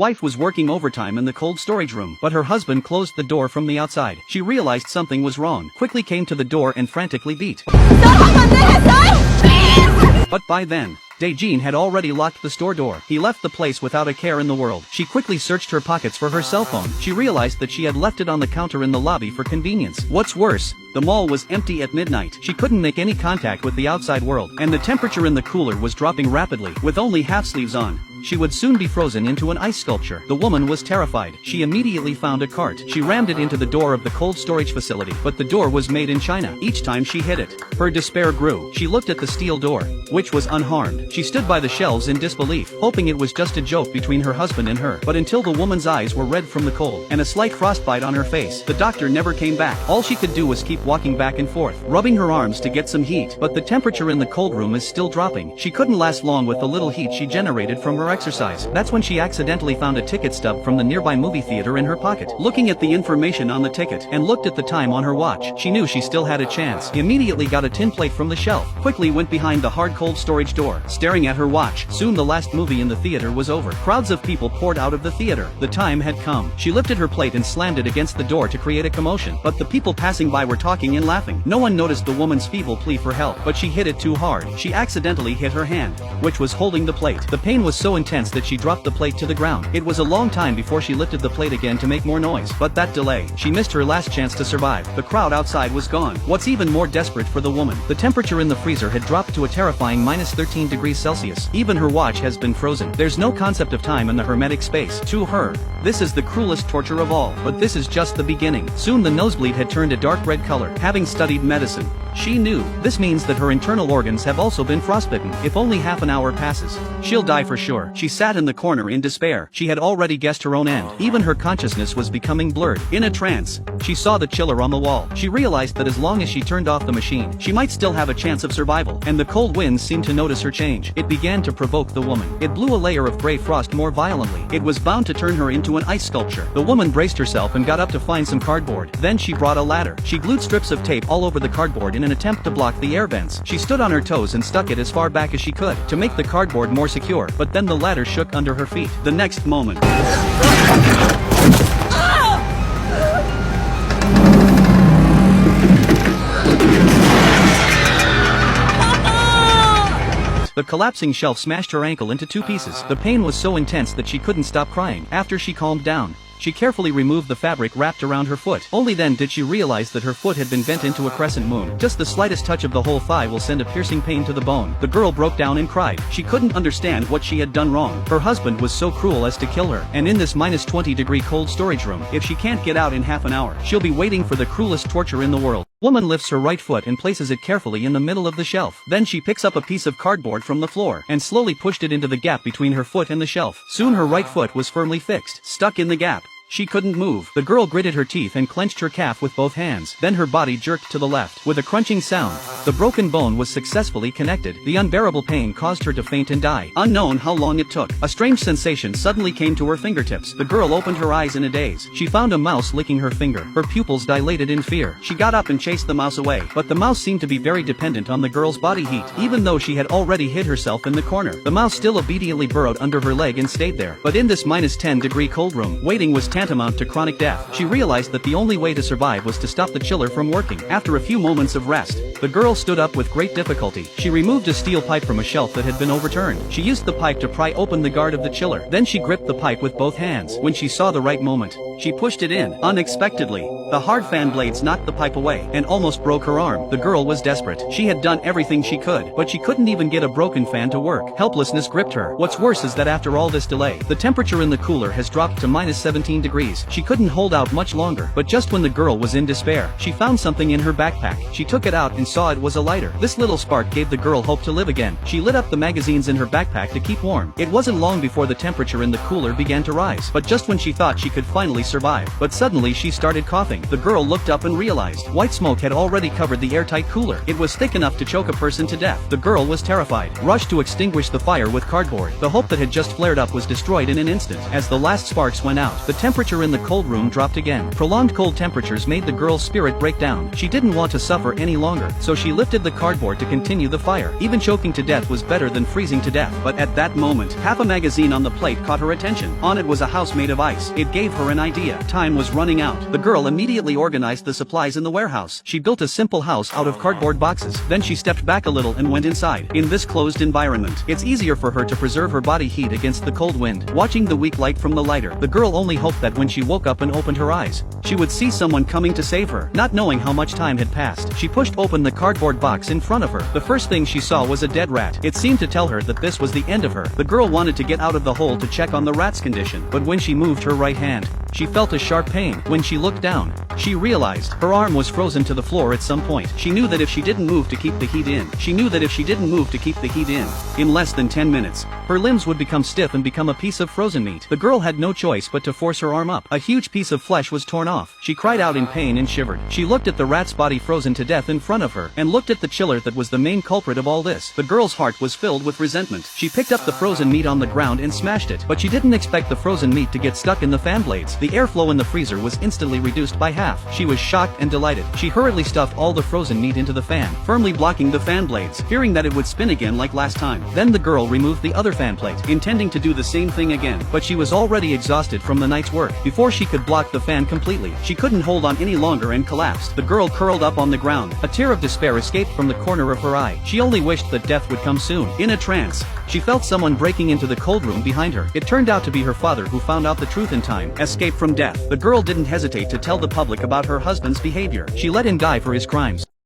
Wife was working overtime in the cold storage room, but her husband closed the door from the outside. She realized something was wrong, quickly came to the door and frantically beat. But by then, Dae-jin had already locked the store door. He left the place without a care in the world. She quickly searched her pockets for her cell phone. She realized that she had left it on the counter in the lobby for convenience. What's worse, the mall was empty at midnight. She couldn't make any contact with the outside world, and the temperature in the cooler was dropping rapidly. With only half sleeves on, she would soon be frozen into an ice sculpture. The woman was terrified. She immediately found a cart. She rammed it into the door of the cold storage facility, but the door was made in China. Each time she hit it, her despair grew. She looked at the steel door, which was unharmed. She stood by the shelves in disbelief, hoping it was just a joke between her husband and her. But until the woman's eyes were red from the cold, and a slight frostbite on her face, the doctor never came back. All she could do was keep walking back and forth, rubbing her arms to get some heat. But the temperature in the cold room is still dropping. She couldn't last long with the little heat she generated from her exercise. That's when she accidentally found a ticket stub from the nearby movie theater in her pocket. Looking at the information on the ticket, and looked at the time on her watch, she knew she still had a chance. Immediately got a tin plate from the shelf, quickly went behind the hard cold storage door, staring at her watch. Soon the last movie in the theater was over. Crowds of people poured out of the theater. The time had come. She lifted her plate and slammed it against the door to create a commotion, but the people passing by were talking and laughing. No one noticed the woman's feeble plea for help, but she hit it too hard. She accidentally hit her hand, which was holding the plate. The pain was so intense that she dropped the plate to the ground. It was a long time before she lifted the plate again to make more noise, but that delay, she missed her last chance to survive. The crowd outside was gone. What's even more desperate for the woman, the temperature in the freezer had dropped to a terrifying minus 13 degrees Celsius. Even her watch has been frozen. There's no concept of time in the hermetic space. To her, this is the cruelest torture of all. But this is just the beginning. Soon the nosebleed had turned a dark red color. Having studied medicine, she knew. This means that her internal organs have also been frostbitten. If only half an hour passes, she'll die for sure. She sat in the corner in despair. She had already guessed her own end. Even her consciousness was becoming blurred. In a trance, she saw the chiller on the wall. She realized that as long as she turned off the machine, she might still have a chance of survival. And the cold winds seemed to notice her change. It began to provoke the woman. It blew a layer of gray frost more violently. It was bound to turn her into an ice sculpture. The woman braced herself and got up to find some cardboard. Then she brought a ladder. She glued strips of tape all over the cardboard in an attempt to block the air vents. She stood on her toes and stuck it as far back as she could to make the cardboard more secure, but then the ladder shook under her feet. The next moment, the collapsing shelf smashed her ankle into two pieces. The pain was so intense that she couldn't stop crying. After she calmed down, she carefully removed the fabric wrapped around her foot. Only then did she realize that her foot had been bent into a crescent moon. Just the slightest touch of the whole thigh will send a piercing pain to the bone. The girl broke down and cried. She couldn't understand what she had done wrong. Her husband was so cruel as to kill her. And in this minus 20-degree cold storage room, if she can't get out in half an hour, she'll be waiting for the cruelest torture in the world. Woman lifts her right foot and places it carefully in the middle of the shelf. Then she picks up a piece of cardboard from the floor and slowly pushed it into the gap between her foot and the shelf. Soon her right foot was firmly fixed, stuck in the gap. She couldn't move. The girl gritted her teeth and clenched her calf with both hands. Then her body jerked to the left. With a crunching sound, the broken bone was successfully connected. The unbearable pain caused her to faint and die. Unknown how long it took, a strange sensation suddenly came to her fingertips. The girl opened her eyes in a daze. She found a mouse licking her finger. Her pupils dilated in fear. She got up and chased the mouse away, but the mouse seemed to be very dependent on the girl's body heat. Even though she had already hid herself in the corner, the mouse still obediently burrowed under her leg and stayed there. But in this minus 10-degree cold room, waiting was tantamount to chronic death. She realized that the only way to survive was to stop the chiller from working. After a few moments of rest, the girl stood up with great difficulty. She removed a steel pipe from a shelf that had been overturned. She used the pipe to pry open the guard of the chiller. Then she gripped the pipe with both hands. When she saw the right moment, she pushed it in. Unexpectedly, the hard fan blades knocked the pipe away and almost broke her arm. The girl was desperate. She had done everything she could, but she couldn't even get a broken fan to work. Helplessness gripped her. What's worse is that after all this delay, the temperature in the cooler has dropped to minus 17 degrees. She couldn't hold out much longer, but just when the girl was in despair, she found something in her backpack. She took it out and saw it was a lighter. This little spark gave the girl hope to live again. She lit up the magazines in her backpack to keep warm. It wasn't long before the temperature in the cooler began to rise, but just when she thought she could finally survive, but suddenly she started coughing. exploding. The girl looked up and realized white smoke had already covered the airtight cooler. It was thick enough to choke a person to death. The girl was terrified, rushed to extinguish the fire with cardboard. The hope that had just flared up was destroyed in an instant. As the last sparks went out, the temperature in the cold room dropped again. Prolonged cold temperatures made the girl's spirit break down. She didn't want to suffer any longer, so she lifted the cardboard to continue the fire. Even choking to death was better than freezing to death. But at that moment, half a magazine on the plate caught her attention. On it was a house made of ice. It gave her an idea. Time was running out. The girl immediately organized the supplies in the warehouse. She built a simple house out of cardboard boxes. Then she stepped back a little and went inside. In this closed environment, it's easier for her to preserve her body heat against the cold wind. Watching the weak light from the lighter, the girl only hoped that when she woke up and opened her eyes, she would see someone coming to save her. Not knowing how much time had passed, she pushed open the cardboard box in front of her. The first thing she saw was a dead rat. It seemed to tell her that this was the end of her. The girl wanted to get out of the hole to check on the rat's condition, but when she moved her right hand, she felt a sharp pain. When she looked down, she realized her arm was frozen to the floor at some point. She knew that if she didn't move to keep the heat in less than 10 minutes, her limbs would become stiff and become a piece of frozen meat. The girl had no choice but to force her arm up. A huge piece of flesh was torn off. She cried out in pain and shivered. She looked at the rat's body frozen to death in front of her, and looked at the chiller that was the main culprit of all this. The girl's heart was filled with resentment. She picked up the frozen meat on the ground and smashed it, but she didn't expect the frozen meat to get stuck in the fan blades. The airflow in the freezer was instantly reduced by half. She was shocked and delighted. She hurriedly stuffed all the frozen meat into the fan, firmly blocking the fan blades, fearing that it would spin again like last time. Then the girl removed the other fan plate, intending to do the same thing again, but she was already exhausted from the night's work. Before she could block the fan completely, she couldn't hold on any longer and collapsed. The girl curled up on the ground. A tear of despair escaped from the corner of her eye. She only wished that death would come soon. In a trance, she felt someone breaking into the cold room behind her. It turned out to be her father, who found out the truth in time. Escape from death. The girl didn't hesitate to tell the public about her husband's behavior. She let him die for his crimes.